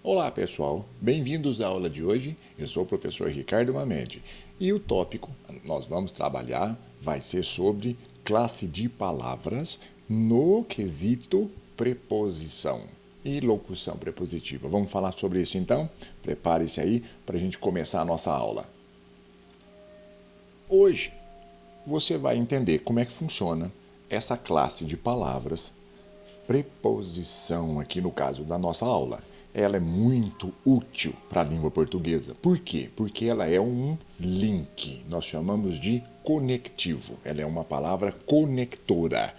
Olá pessoal, bem-vindos à aula de hoje. Eu sou o professor Ricardo Mamed e o tópico nós vamos trabalhar vai ser sobre classe de palavras no quesito preposição e locução prepositiva. Vamos falar sobre isso então? Prepare-se aí para a gente começar a nossa aula. Hoje você vai entender como é que funciona essa classe de palavras preposição aqui no caso da nossa aula. Ela é muito útil para a língua portuguesa. Por quê? Porque ela é um link. Nós chamamos de conectivo. Ela é uma palavra conectora.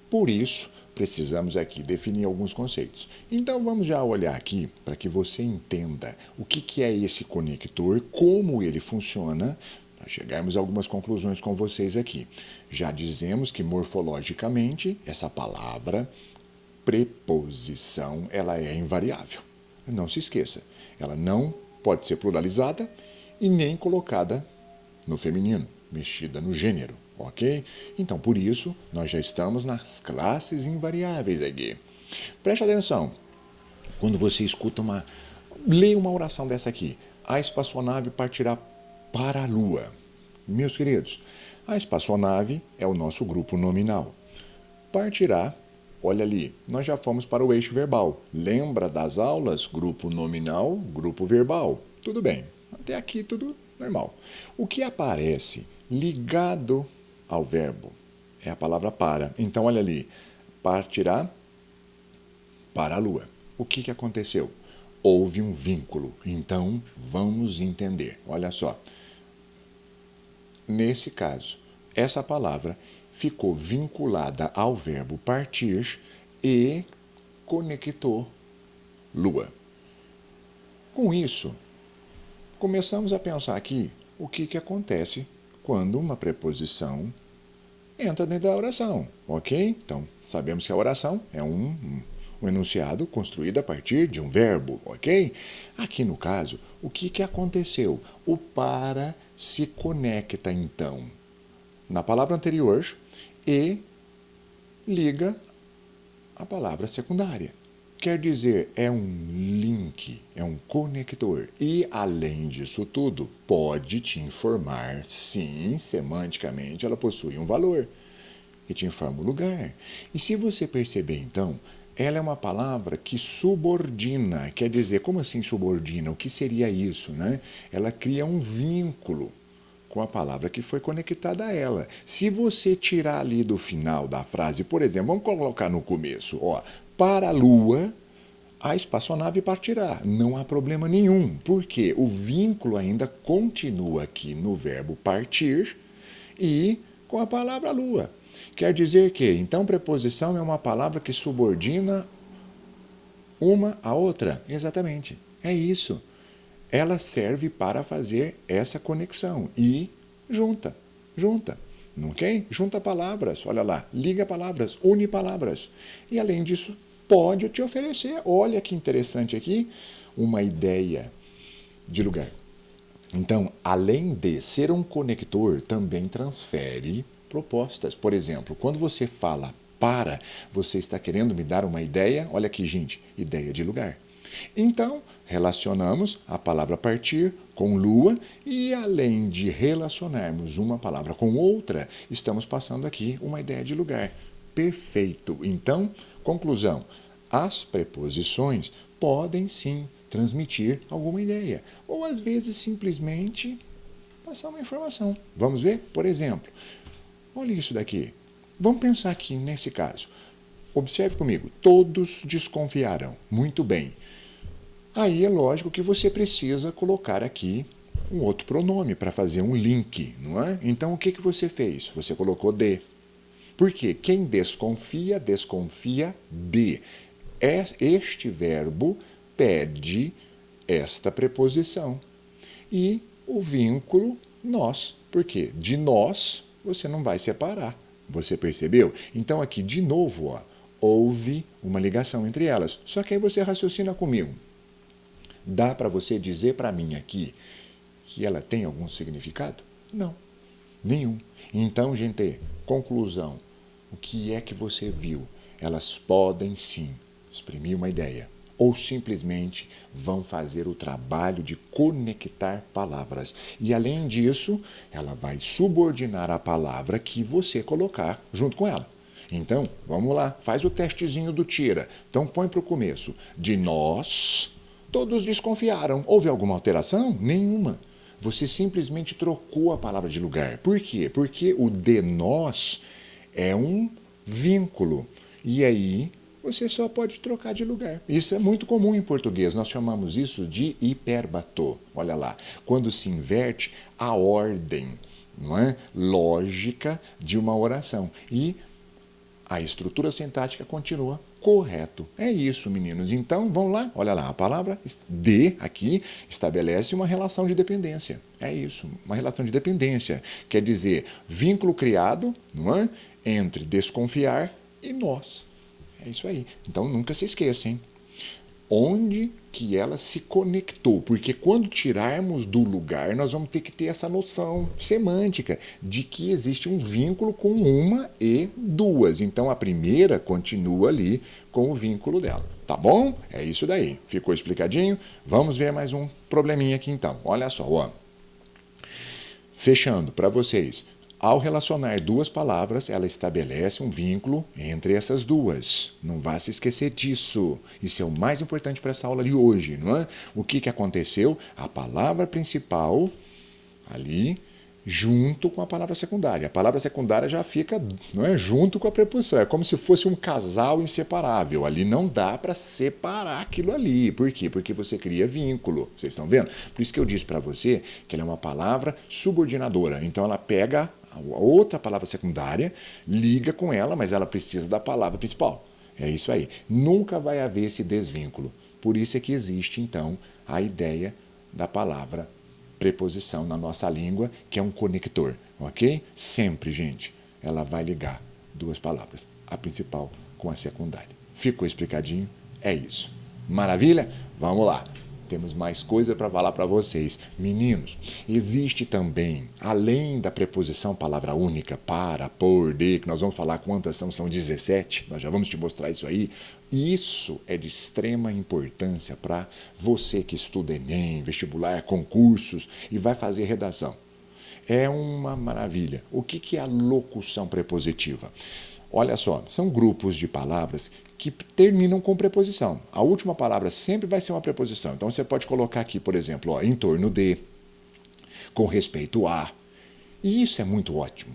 Por isso, precisamos aqui definir alguns conceitos. Então vamos já olhar aqui para que você entenda o que é esse conector, como ele funciona, para chegarmos a algumas conclusões com vocês aqui. Já dizemos que morfologicamente essa palavra preposição ela é invariável. Não se esqueça, ela não pode ser pluralizada e nem colocada no feminino, mexida no gênero, ok? Então, por isso, nós já estamos nas classes invariáveis aqui. Preste atenção, quando você escuta leia uma oração dessa aqui. A espaçonave partirá para a Lua. Meus queridos, a espaçonave é o nosso grupo nominal. Partirá, olha ali, nós já fomos para o eixo verbal. Lembra das aulas? Grupo nominal, grupo verbal. Tudo bem, até aqui tudo normal. O que aparece ligado ao verbo é a palavra para. Então, olha ali, partirá para a Lua. O que aconteceu? Houve um vínculo. Então, vamos entender. Olha só. Nesse caso, essa palavra ficou vinculada ao verbo partir e conectou Lua. Com isso, começamos a pensar aqui o que acontece quando uma preposição entra dentro da oração, ok? Então, sabemos que a oração é um enunciado construído a partir de um verbo, ok? Aqui no caso, o que aconteceu? O para se conecta, então, na palavra anterior e liga a palavra secundária. Quer dizer, é um link, é um conector. E, além disso tudo, pode te informar, sim, semanticamente ela possui um valor, que te informa o lugar. E se você perceber, então, ela é uma palavra que subordina. Quer dizer, como assim subordina? O que seria isso, né? Ela cria um vínculo com a palavra que foi conectada a ela. Se você tirar ali do final da frase, por exemplo, vamos colocar no começo, ó, para a Lua, a espaçonave partirá. Não há problema nenhum, porque o vínculo ainda continua aqui no verbo partir e com a palavra Lua. Quer dizer que, então, preposição é uma palavra que subordina uma à outra. Exatamente. É isso. Ela serve para fazer essa conexão e junta. Ok? Junta palavras, olha lá, liga palavras, une palavras. E além disso, pode te oferecer, olha que interessante aqui, uma ideia de lugar. Então, além de ser um conector, também transfere propostas. Por exemplo, quando você fala para, você está querendo me dar uma ideia, olha aqui, gente, ideia de lugar. Então, relacionamos a palavra partir com lua e, além de relacionarmos uma palavra com outra, estamos passando aqui uma ideia de lugar. Perfeito. Então, conclusão: as preposições podem sim transmitir alguma ideia, ou às vezes simplesmente passar uma informação. Vamos ver? Por exemplo, olha isso daqui. Vamos pensar aqui nesse caso. Observe comigo. Todos desconfiaram. Muito bem. Aí é lógico que você precisa colocar aqui um outro pronome para fazer um link, não é? Então o que você fez? Você colocou de. Porque quem desconfia, desconfia de. Este verbo pede esta preposição. E o vínculo nós. Porque de nós você não vai separar. Você percebeu? Então aqui de novo, ó, houve uma ligação entre elas. Só que aí você raciocina comigo. Dá para você dizer para mim aqui que ela tem algum significado? Não, nenhum. Então, gente, conclusão. O que é que você viu? Elas podem sim exprimir uma ideia. ou simplesmente vão fazer o trabalho de conectar palavras. E além disso, ela vai subordinar a palavra que você colocar junto com ela. Então, vamos lá, faz o testezinho do tira. Então, põe para o começo. De nós, todos desconfiaram. Houve alguma alteração? Nenhuma. Você simplesmente trocou a palavra de lugar. Por quê? Porque o de nós é um vínculo. E aí, você só pode trocar de lugar. Isso é muito comum em português. Nós chamamos isso de hiperbatô. Olha lá. Quando se inverte a ordem, não é? Lógica de uma oração. E a estrutura sintática continua correto. É isso, meninos. Então, vamos lá. Olha lá, a palavra de aqui estabelece uma relação de dependência. É isso, uma relação de dependência. Quer dizer, vínculo criado, não é? Entre desconfiar e nós. É isso aí. Então, nunca se esqueça, hein? Onde que ela se conectou, porque quando tirarmos do lugar, nós vamos ter que ter essa noção semântica de que existe um vínculo com uma e duas. Então, a primeira continua ali com o vínculo dela. Tá bom? É isso daí. Ficou explicadinho? Vamos ver mais um probleminha aqui então. Olha só, ó. Fechando para vocês. Ao relacionar duas palavras, ela estabelece um vínculo entre essas duas. Não vá se esquecer disso. Isso é o mais importante para essa aula de hoje, não é? O que aconteceu? A palavra principal ali junto com a palavra secundária. A palavra secundária já fica, não é, junto com a preposição. É como se fosse um casal inseparável. Ali não dá para separar aquilo ali. Por quê? Porque você cria vínculo. Vocês estão vendo? Por isso que eu disse para você que ela é uma palavra subordinadora. Então ela pega a outra palavra secundária, liga com ela, mas ela precisa da palavra principal. É isso aí. Nunca vai haver esse desvínculo. Por isso é que existe, então, a ideia da palavra preposição na nossa língua, que é um conector, ok? Sempre, gente, ela vai ligar duas palavras, a principal com a secundária. Ficou explicadinho? É isso. Maravilha? Vamos lá. Temos mais coisa para falar para vocês. Meninos, existe também, além da preposição palavra única, para, por, de, que nós vamos falar quantas são 17, nós já vamos te mostrar isso aí. Isso é de extrema importância para você que estuda Enem, vestibular, concursos e vai fazer redação. É uma maravilha. O que é a locução prepositiva? Olha só, são grupos de palavras que terminam com preposição. A última palavra sempre vai ser uma preposição. Então você pode colocar aqui, por exemplo, ó, em torno de, com respeito a. E isso é muito ótimo.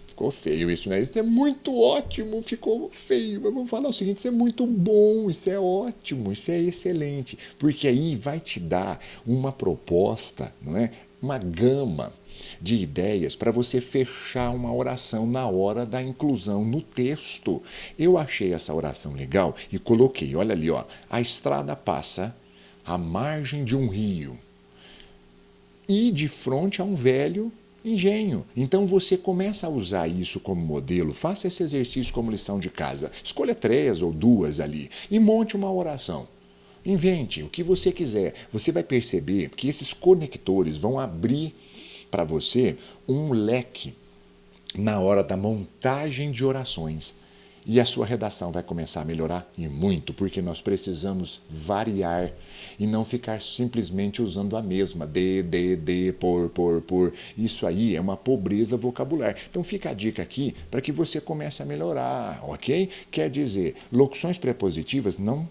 Ficou feio isso, né? Isso é muito ótimo, ficou feio. Mas vamos falar o seguinte, isso é muito bom, isso é ótimo, isso é excelente. Porque aí vai te dar uma proposta, não é? Uma gama de ideias para você fechar uma oração na hora da inclusão no texto. Eu achei essa oração legal e coloquei, olha ali, ó, a estrada passa à margem de um rio e de frente a um velho engenho. Então você começa a usar isso como modelo, faça esse exercício como lição de casa. Escolha 3 ou 2 ali e monte uma oração. Invente o que você quiser. Você vai perceber que esses conectores vão abrir para você um leque na hora da montagem de orações. E a sua redação vai começar a melhorar e muito, porque nós precisamos variar e não ficar simplesmente usando a mesma, de, por. Isso aí é uma pobreza vocabular. Então fica a dica aqui para que você comece a melhorar, ok? Quer dizer, locuções prepositivas não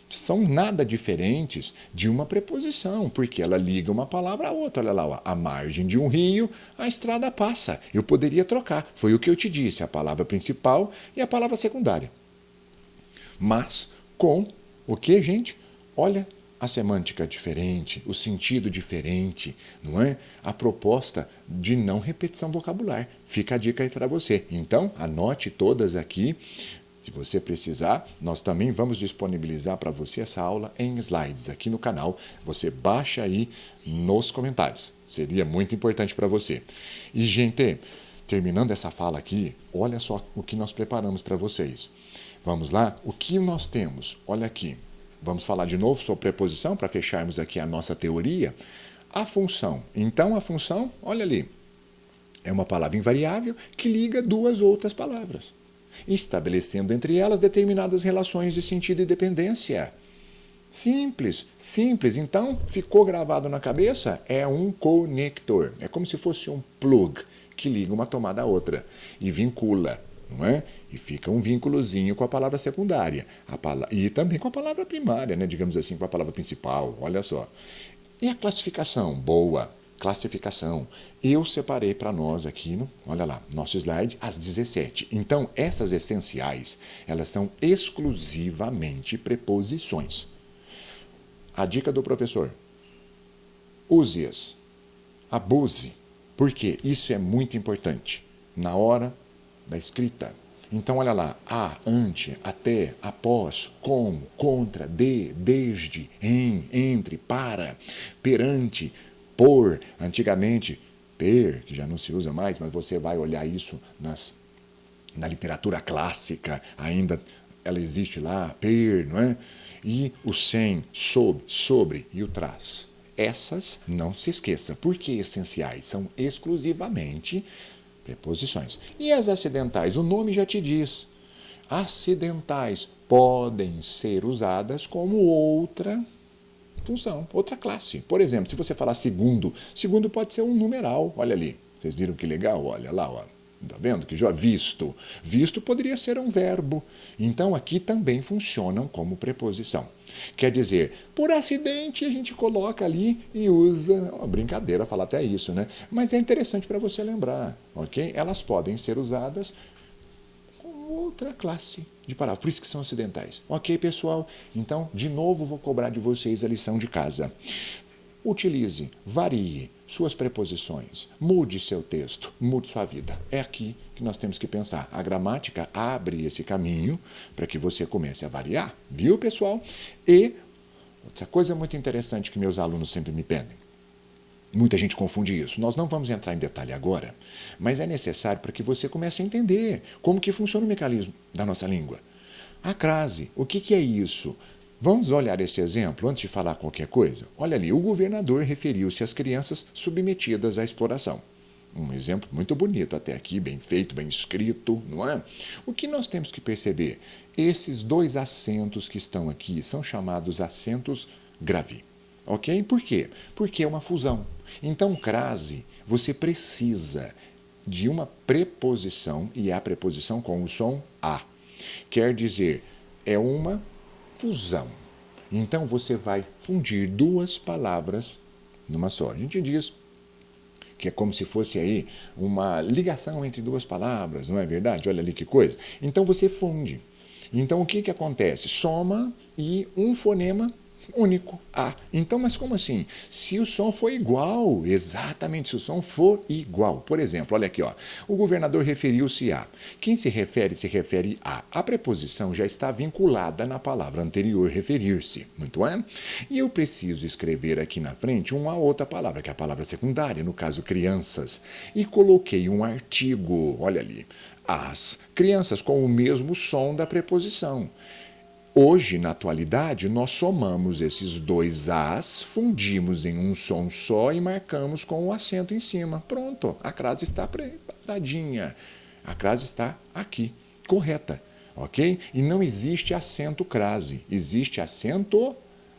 são nada diferentes de uma preposição, porque ela liga uma palavra a outra. Olha lá, ó, a margem de um rio, a estrada passa. Eu poderia trocar, foi o que eu te disse, a palavra principal e a palavra secundária. Mas com o que, gente? Olha, a semântica diferente, o sentido diferente, não é? A proposta de não repetição vocabular. Fica a dica aí para você. Então, anote todas aqui. Se você precisar, nós também vamos disponibilizar para você essa aula em slides aqui no canal. Você baixa aí nos comentários. Seria muito importante para você. E, gente, terminando essa fala aqui, olha só o que nós preparamos para vocês. Vamos lá? O que nós temos? Olha aqui. Vamos falar de novo sobre preposição para fecharmos aqui a nossa teoria. A função. Então, a função, olha ali, é uma palavra invariável que liga duas outras palavras, estabelecendo entre elas determinadas relações de sentido e dependência. Simples, simples. Então, ficou gravado na cabeça? É um conector. É como se fosse um plug que liga uma tomada à outra e vincula, não é? E fica um vínculozinho com a palavra secundária. E também com a palavra primária, né? Digamos assim, com a palavra principal. Olha só. E a classificação? Boa. Classificação. Eu separei para nós aqui, olha lá, nosso slide, as 17. Então, essas essenciais, elas são exclusivamente preposições. A dica do professor: use-as, abuse, porque isso é muito importante na hora da escrita. Então, olha lá, a, ante, até, após, com, contra, de, desde, em, entre, para, perante, por, antigamente, per, que já não se usa mais, mas você vai olhar isso na literatura clássica, ainda ela existe lá, per, não é? E o sem, sob, sobre e o traz. Essas não se esqueça, porque essenciais são exclusivamente preposições. E as acidentais, o nome já te diz. Acidentais podem ser usadas como outra função, outra classe. Por exemplo, se você falar segundo, segundo pode ser um numeral, olha ali. Vocês viram que legal? Olha lá, ó. Está vendo que já visto? Visto poderia ser um verbo. Então aqui também funcionam como preposição. Quer dizer, por acidente a gente coloca ali e usa. Uma brincadeira falar até isso, né? Mas é interessante para você lembrar, ok? Elas podem ser usadas com outra classe de palavras. Por isso que são acidentais. Ok, pessoal? Então, de novo, vou cobrar de vocês a lição de casa. Utilize, varie suas preposições, mude seu texto, mude sua vida. É aqui que nós temos que pensar. A gramática abre esse caminho para que você comece a variar, viu, pessoal? E outra coisa muito interessante que meus alunos sempre me pedem. Muita gente confunde isso. Nós não vamos entrar em detalhe agora, mas é necessário para que você comece a entender como que funciona o mecanismo da nossa língua. A crase, o que é isso? Vamos olhar esse exemplo antes de falar qualquer coisa? Olha ali, o governador referiu-se às crianças submetidas à exploração. Um exemplo muito bonito até aqui, bem feito, bem escrito, não é? O que nós temos que perceber? Esses dois acentos que estão aqui são chamados acentos grave. Ok? Por quê? Porque é uma fusão. Então, crase, você precisa de uma preposição, e é a preposição com o som A. Quer dizer, é uma fusão. Então você vai fundir duas palavras numa só. A gente diz que é como se fosse aí uma ligação entre duas palavras, não é verdade? Olha ali que coisa. Então você funde. Então o que acontece? Soma e um fonema único, A. Então, mas como assim? Se o som for igual, exatamente, se o som for igual. Por exemplo, olha aqui, ó. O governador referiu-se a. Quem se refere a. A preposição já está vinculada na palavra anterior, referir-se, muito é? E eu preciso escrever aqui na frente uma outra palavra, que é a palavra secundária, no caso crianças. E coloquei um artigo, olha ali. As crianças com o mesmo som da preposição. Hoje, na atualidade, nós somamos esses dois As, fundimos em um som só e marcamos com o acento em cima. Pronto, a crase está preparadinha. A crase está aqui, correta, ok? E não existe acento crase, existe acento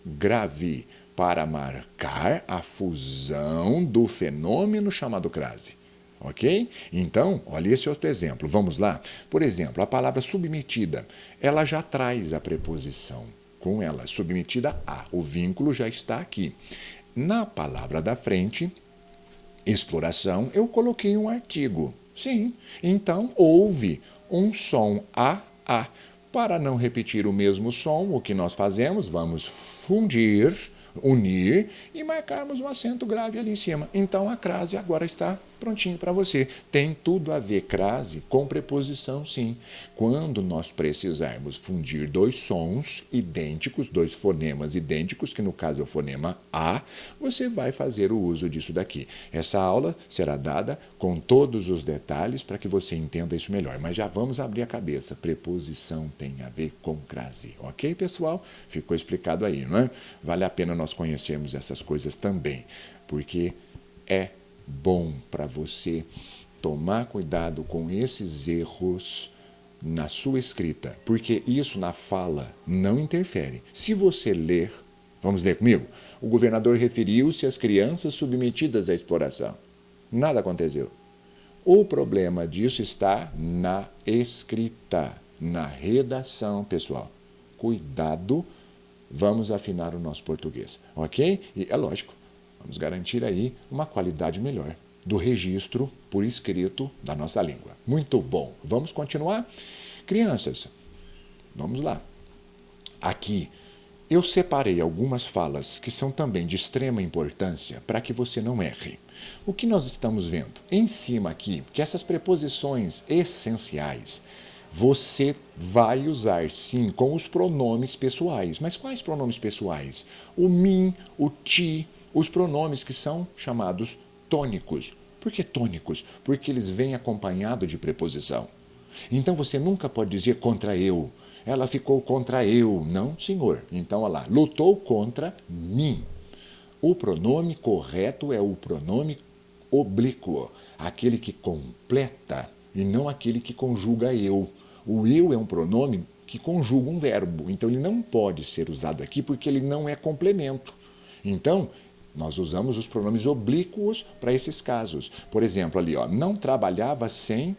grave para marcar a fusão do fenômeno chamado crase. Ok? Então, olha esse outro exemplo. Vamos lá? Por exemplo, a palavra submetida, ela já traz a preposição com ela, submetida a. O vínculo já está aqui. Na palavra da frente, exploração, eu coloquei um artigo. Sim, então houve um som a. Para não repetir o mesmo som, o que nós fazemos? Vamos fundir, unir e marcarmos um acento grave ali em cima. Então a crase agora está prontinho para você. Tem tudo a ver, crase, com preposição, sim. Quando nós precisarmos fundir dois sons idênticos, dois fonemas idênticos, que no caso é o fonema A, você vai fazer o uso disso daqui. Essa aula será dada com todos os detalhes para que você entenda isso melhor. Mas já vamos abrir a cabeça. Preposição tem a ver com crase. Ok, pessoal? Ficou explicado aí, não é? Vale a pena nós conhecermos essas coisas também, porque é bom para você tomar cuidado com esses erros na sua escrita, porque isso na fala não interfere. Se você ler, vamos ler comigo? O governador referiu-se às crianças submetidas à exploração. Nada aconteceu. O problema disso está na escrita, na redação, pessoal. Cuidado, vamos afinar o nosso português, ok? E é lógico, vamos garantir aí uma qualidade melhor do registro por escrito da nossa língua. Muito bom. Vamos continuar? Crianças, vamos lá. Aqui eu separei algumas falas que são também de extrema importância para que você não erre. O que nós estamos vendo? Em cima aqui, que essas preposições essenciais você vai usar sim com os pronomes pessoais. Mas quais pronomes pessoais? O mim, o ti, os pronomes que são chamados tônicos. Por que tônicos? Porque eles vêm acompanhados de preposição. Então você nunca pode dizer contra eu. Ela ficou contra eu. Não, senhor. Então, olha lá, lutou contra mim. O pronome correto é o pronome oblíquo, aquele que completa e não aquele que conjuga eu. O eu é um pronome que conjuga um verbo, então ele não pode ser usado aqui porque ele não é complemento. Então, nós usamos os pronomes oblíquos para esses casos. Por exemplo, ali, ó, não trabalhava sem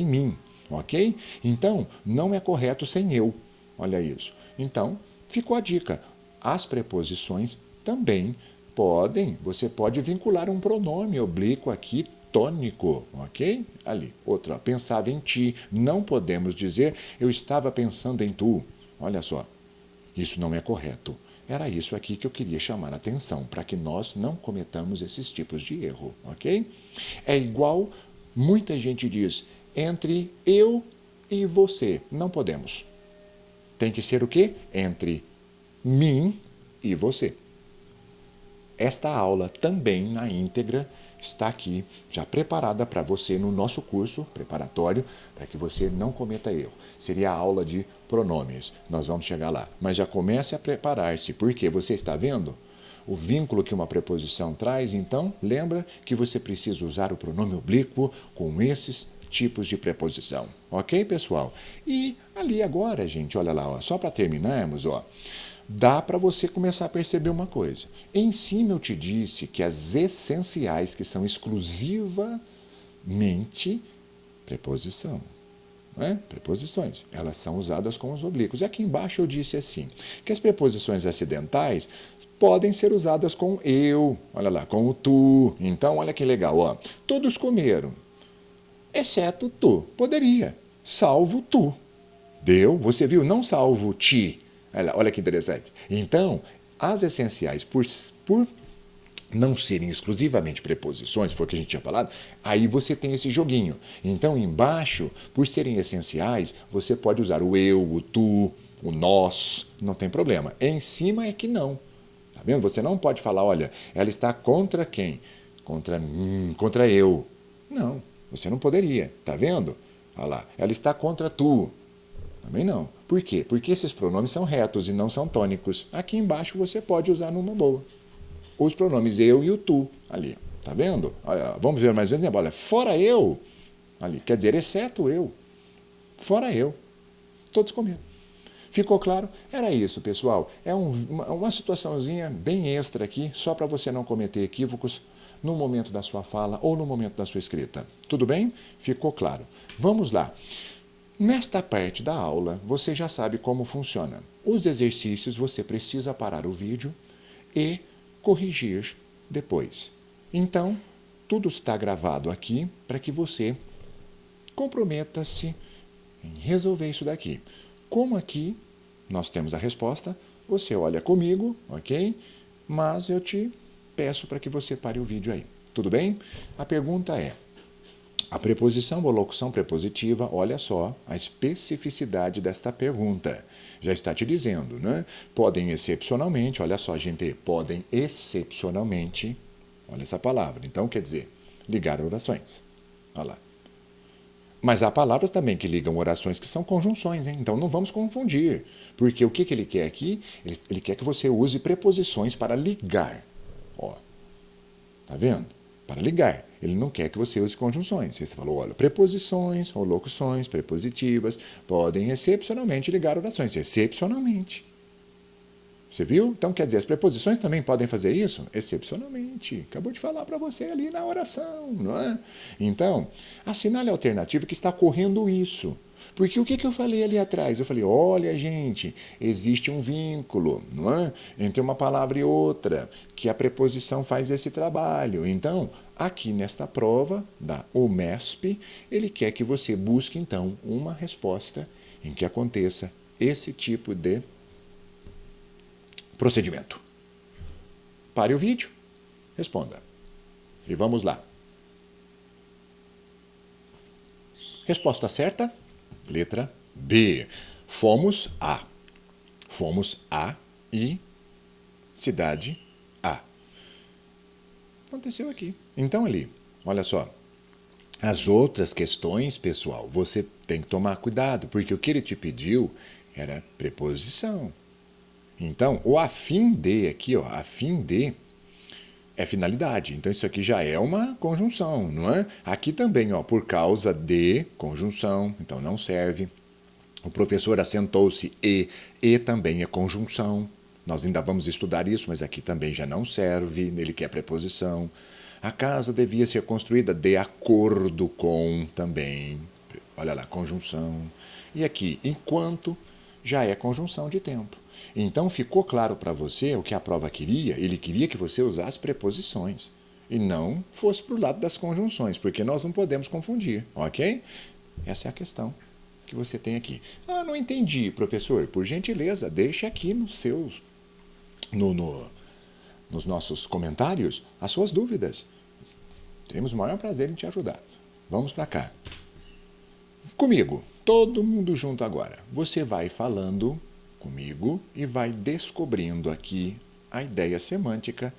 mim, ok? Então, não é correto sem eu. Olha isso. Então, ficou a dica. As preposições também você pode vincular um pronome oblíquo aqui, tônico, ok? Ali, outra, pensava em ti. Não podemos dizer, eu estava pensando em tu. Olha só, isso não é correto. Era isso aqui que eu queria chamar a atenção, para que nós não cometamos esses tipos de erro, ok? É igual, muita gente diz, entre eu e você. Não podemos. Tem que ser o quê? Entre mim e você. Esta aula também na íntegra está aqui, já preparada para você no nosso curso preparatório, para que você não cometa erro. Seria a aula de pronomes. Nós vamos chegar lá. Mas já comece a preparar-se, porque você está vendo o vínculo que uma preposição traz, então lembra que você precisa usar o pronome oblíquo com esses tipos de preposição. Ok, pessoal? E ali agora, gente, olha lá, ó, só para terminarmos, ó, dá para você começar a perceber uma coisa. Em cima eu te disse que as essenciais, que são exclusivamente preposição, né? Preposições, elas são usadas com os oblíquos. E aqui embaixo eu disse assim, que as preposições acidentais podem ser usadas com eu, olha lá, com o tu. Então, olha que legal, ó. Todos comeram, exceto tu. Poderia, salvo tu. Deu? Você viu? Não salvo ti. Olha que interessante. Então, as essenciais, por não serem exclusivamente preposições, foi o que a gente tinha falado, aí você tem esse joguinho. Então, embaixo, por serem essenciais, você pode usar o eu, o tu, o nós, não tem problema. Em cima é que não. Tá vendo? Você não pode falar, olha, ela está contra quem? Contra mim, contra eu. Não, você não poderia. Tá vendo? Olha lá, ela está contra tu. Também não. Por quê? Porque esses pronomes são retos e não são tônicos. Aqui embaixo você pode usar numa boa. Os pronomes eu e o tu, ali. Tá vendo? Olha, vamos ver mais vezes. Olha, fora eu, ali. Quer dizer, exceto eu. Fora eu. Todos comigo. Ficou claro? Era isso, pessoal. É uma situaçãozinha bem extra aqui, só para você não cometer equívocos no momento da sua fala ou no momento da sua escrita. Tudo bem? Ficou claro. Vamos lá. Nesta parte da aula, você já sabe como funciona. Os exercícios você precisa parar o vídeo e corrigir depois. Então, tudo está gravado aqui para que você comprometa-se em resolver isso daqui. Como aqui nós temos a resposta, você olha comigo, ok? Mas eu te peço para que você pare o vídeo aí. Tudo bem? A pergunta é: a preposição ou locução prepositiva, olha só a especificidade desta pergunta. Já está te dizendo, né? Podem excepcionalmente, olha só, gente, podem excepcionalmente, olha essa palavra. Então, quer dizer, ligar orações. Olha lá. Mas há palavras também que ligam orações que são conjunções, hein? Então não vamos confundir. Porque o que ele quer aqui? Ele quer que você use preposições para ligar. Ó, tá vendo? para ligar. Ele não quer que você use conjunções. Você falou, olha, preposições ou locuções prepositivas podem excepcionalmente ligar orações. Excepcionalmente. Você viu? Então, quer dizer, as preposições também podem fazer isso? Excepcionalmente. Acabou de falar para você ali na oração, não é? Então, assinale a alternativa que está ocorrendo isso. Porque o que eu falei ali atrás? Eu falei, olha, gente, existe um vínculo, não é? Entre uma palavra e outra, que a preposição faz esse trabalho. Então, aqui nesta prova da UMESP, ele quer que você busque, então, uma resposta em que aconteça esse tipo de procedimento. Pare o vídeo, responda. E vamos lá. Resposta certa, letra B. Fomos a. Fomos a e cidade A. Aconteceu aqui. Então ali, olha só. As outras questões, pessoal, você tem que tomar cuidado, porque o que ele te pediu era preposição. Então, o a fim de aqui, ó, a fim de é finalidade. Então, isso aqui já é uma conjunção, não é? Aqui também, ó, por causa de conjunção, então não serve. O professor assentou-se e também é conjunção. Nós ainda vamos estudar isso, mas aqui também já não serve, ele quer preposição. A casa devia ser construída de acordo com também, olha lá, conjunção. E aqui, enquanto, já é conjunção de tempo. Então ficou claro para você o que a prova queria? Ele queria que você usasse preposições e não fosse para o lado das conjunções, porque nós não podemos confundir, ok? Essa é a questão que você tem aqui. Ah, não entendi, professor. Por gentileza, deixe aqui nos nossos comentários as suas dúvidas. Temos o maior prazer em te ajudar. Vamos para cá. Comigo, todo mundo junto agora. Você vai falando comigo e vai descobrindo aqui a ideia semântica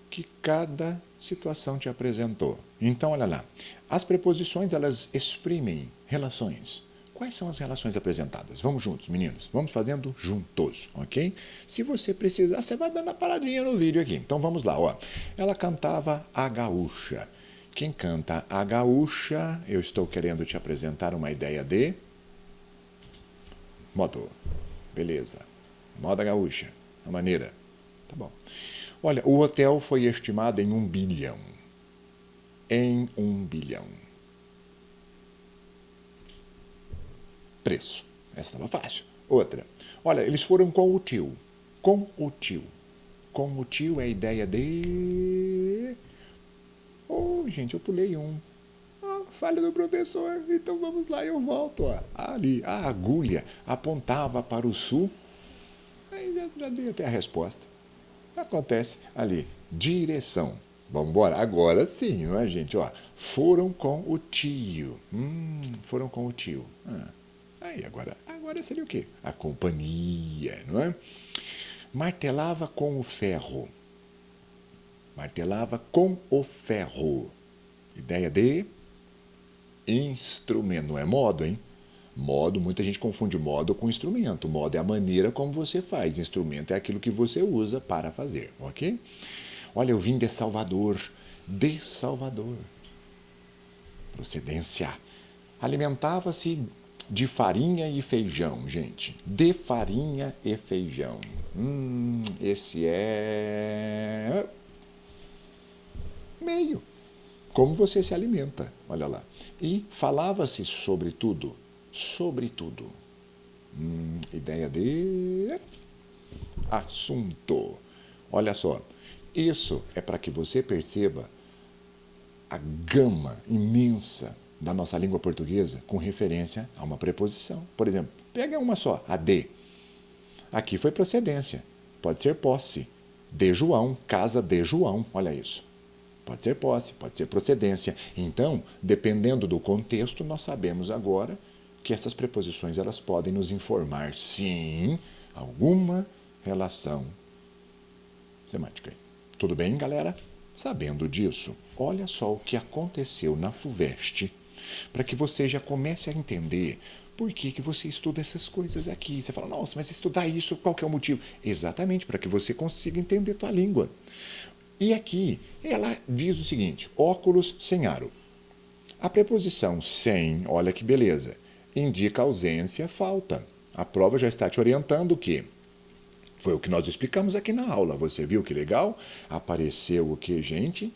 que cada situação te apresentou. Então, olha lá. As preposições, elas exprimem relações. Quais são as relações apresentadas? Vamos juntos, meninos. Vamos fazendo juntos, ok? Se você precisar, você vai dando a paradinha no vídeo aqui. Então, vamos lá, ó. Ela cantava a gaúcha. Quem canta a gaúcha, eu estou querendo te apresentar uma ideia de modo. Beleza. Moda gaúcha. A maneira. Tá bom. Olha, o hotel foi estimado em 1 bilhão. Em 1 bilhão. Preço. Essa estava fácil. Outra. Olha, eles foram com o tio. Com o tio. Com o tio é a ideia de... Oh, gente, eu pulei um. Falha do professor. Então vamos lá, eu volto. Ó. Ali, a agulha apontava para o sul. Aí já dei até a resposta. Acontece ali. Direção. Vamos embora? Agora sim, não é, gente? Ó, foram com o tio. Foram com o tio. Aí, agora seria o quê? A companhia, não é? Martelava com o ferro. Martelava com o ferro. Ideia de instrumento. Não é modo, hein? Modo, muita gente confunde modo com instrumento. Modo é a maneira como você faz. Instrumento é aquilo que você usa para fazer, ok? Olha, eu vim de Salvador. De Salvador. Procedência. Alimentava-se de farinha e feijão, gente. De farinha e feijão. Esse é... meio. Como você se alimenta, olha lá. E falava-se sobre tudo. Sobre tudo. Ideia de assunto. Olha só. Isso é para que você perceba a gama imensa da nossa língua portuguesa com referência a uma preposição. Por exemplo, pega uma só, a de. Aqui foi procedência. Pode ser posse. De João, casa de João. Olha isso. Pode ser posse, pode ser procedência. Então, dependendo do contexto, nós sabemos agora que essas preposições elas podem nos informar, sim, alguma relação semântica. Tudo bem, galera? Sabendo disso, olha só o que aconteceu na FUVEST, para que você já comece a entender por que você estuda essas coisas aqui. Você fala, nossa, mas estudar isso, qual que é o motivo? Exatamente, para que você consiga entender tua língua. E aqui ela diz o seguinte, óculos sem aro. A preposição sem, olha que beleza, indica ausência, falta. A prova já está te orientando o quê? Foi o que nós explicamos aqui na aula. Você viu que legal? Apareceu o que, gente?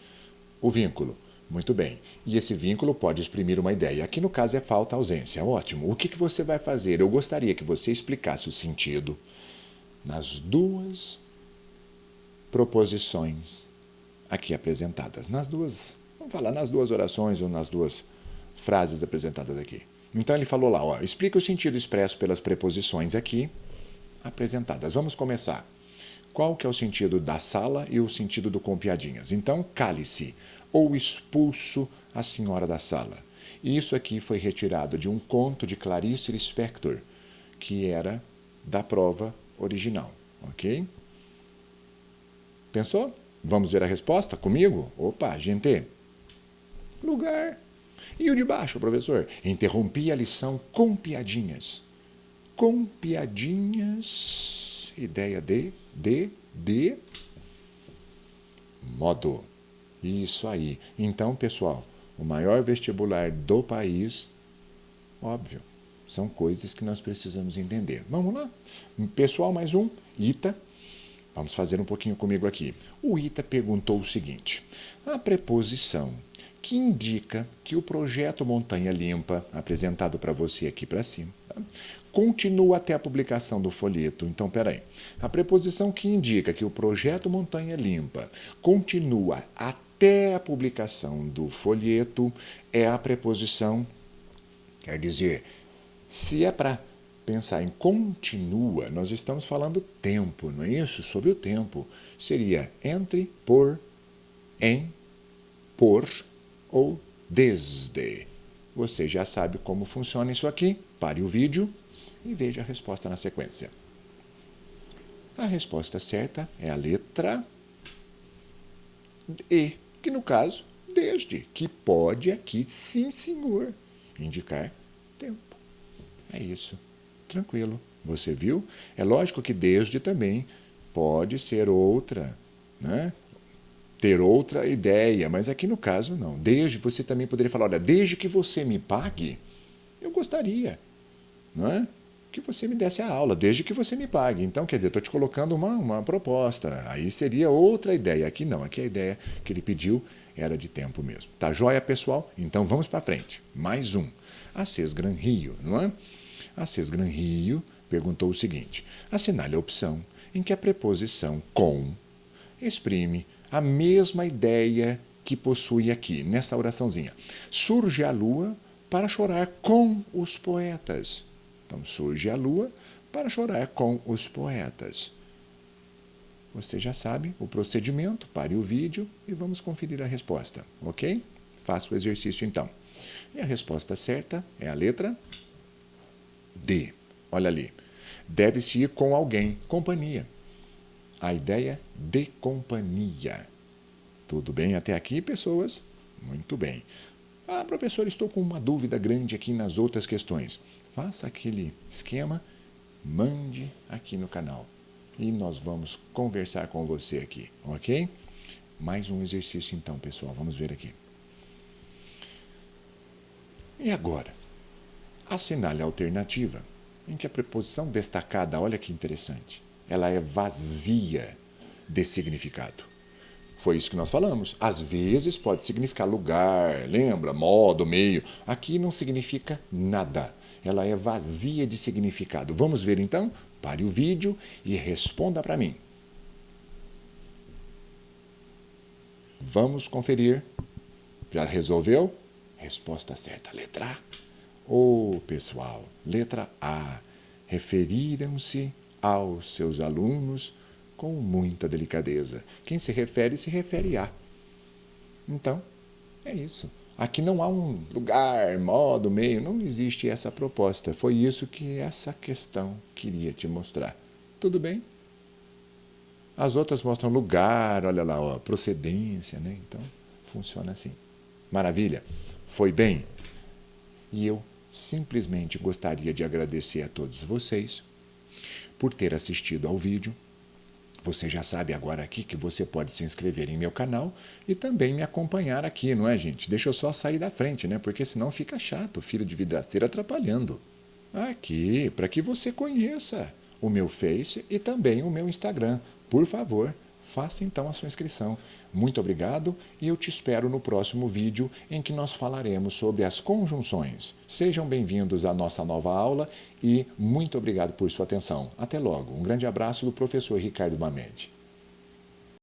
O vínculo. Muito bem. E esse vínculo pode exprimir uma ideia. Aqui no caso é falta, ausência. Ótimo. O que você vai fazer? Eu gostaria que você explicasse o sentido nas duas proposições aqui apresentadas. Vamos falar nas duas orações ou nas duas frases apresentadas aqui. Então ele falou lá, explica o sentido expresso pelas preposições aqui apresentadas. Vamos começar. Qual que é o sentido da sala e o sentido do com piadinhas? Então, cale-se ou expulso a senhora da sala. E isso aqui foi retirado de um conto de Clarice Lispector, que era da prova original, ok? Pensou? Vamos ver a resposta comigo? Opa, gente. Lugar. E o de baixo, professor? Interrompi a lição com piadinhas. Com piadinhas, ideia de modo. Isso aí. Então, pessoal, o maior vestibular do país, óbvio, são coisas que nós precisamos entender. Vamos lá? Pessoal, mais um, Ita. Vamos fazer um pouquinho comigo aqui. O Ita perguntou o seguinte, a preposição que indica que o projeto Montanha Limpa, apresentado para você aqui para cima, continua até a publicação do folheto. Então, peraí. A preposição que indica que o projeto Montanha Limpa continua até a publicação do folheto é a preposição, quer dizer, se é para pensar em continua, nós estamos falando tempo, não é isso? Sobre o tempo. Seria entre, por, em, por ou desde. Você já sabe como funciona isso aqui? Pare o vídeo e veja a resposta na sequência. A resposta certa é a letra E, que no caso, desde, que pode aqui, sim senhor, indicar tempo. É isso. Tranquilo. Você viu? É lógico que desde também pode ser outra, né? Ter outra ideia, mas aqui no caso não. Desde, você também poderia falar, olha, desde que você me pague, eu gostaria, não é? Que você me desse a aula, desde que você me pague. Então, quer dizer, estou te colocando uma proposta. Aí seria outra ideia. Aqui não, aqui a ideia que ele pediu era de tempo mesmo. Tá joia, pessoal? Então vamos para frente. Mais um. Assis Gran Rio, não é? Assis Gran Rio perguntou o seguinte, assinale a opção em que a preposição com exprime a mesma ideia que possui aqui, nessa oraçãozinha. Surge a lua para chorar com os poetas. Então, surge a lua para chorar com os poetas. Você já sabe o procedimento, pare o vídeo e vamos conferir a resposta, ok? Faça o exercício então. E a resposta certa é a letra D. Olha ali. Deve-se ir com alguém, companhia. A ideia de companhia. Tudo bem até aqui, pessoas? Muito bem. Ah, professor, estou com uma dúvida grande aqui nas outras questões. Faça aquele esquema, mande aqui no canal. E nós vamos conversar com você aqui, ok? Mais um exercício então, pessoal. Vamos ver aqui. E agora? Assinale a alternativa em que a preposição destacada, olha que interessante, ela é vazia de significado. Foi isso que nós falamos. Às vezes pode significar lugar, lembra? Modo, meio. Aqui não significa nada. Ela é vazia de significado. Vamos ver então? Pare o vídeo e responda para mim. Vamos conferir. Já resolveu? Resposta certa, letra A. Pessoal, letra A. Referiram-se aos seus alunos com muita delicadeza. Quem se refere a. Então, é isso. Aqui não há um lugar, modo, meio, não existe essa proposta. Foi isso que essa questão queria te mostrar. Tudo bem? As outras mostram lugar, olha lá, procedência, né? Então, funciona assim. Maravilha? Foi bem? E eu simplesmente gostaria de agradecer a todos vocês por ter assistido ao vídeo, Você já sabe agora aqui que você pode se inscrever em meu canal e também me acompanhar aqui, não é, gente? Deixa eu só sair da frente, né? Porque senão fica chato, o filho de vidraceiro atrapalhando. Aqui, para que você conheça o meu Face e também o meu Instagram. Por favor, faça então a sua inscrição. Muito obrigado e eu te espero no próximo vídeo em que nós falaremos sobre as conjunções. Sejam bem-vindos à nossa nova aula e muito obrigado por sua atenção. Até logo. Um grande abraço do professor Ricardo Mamede.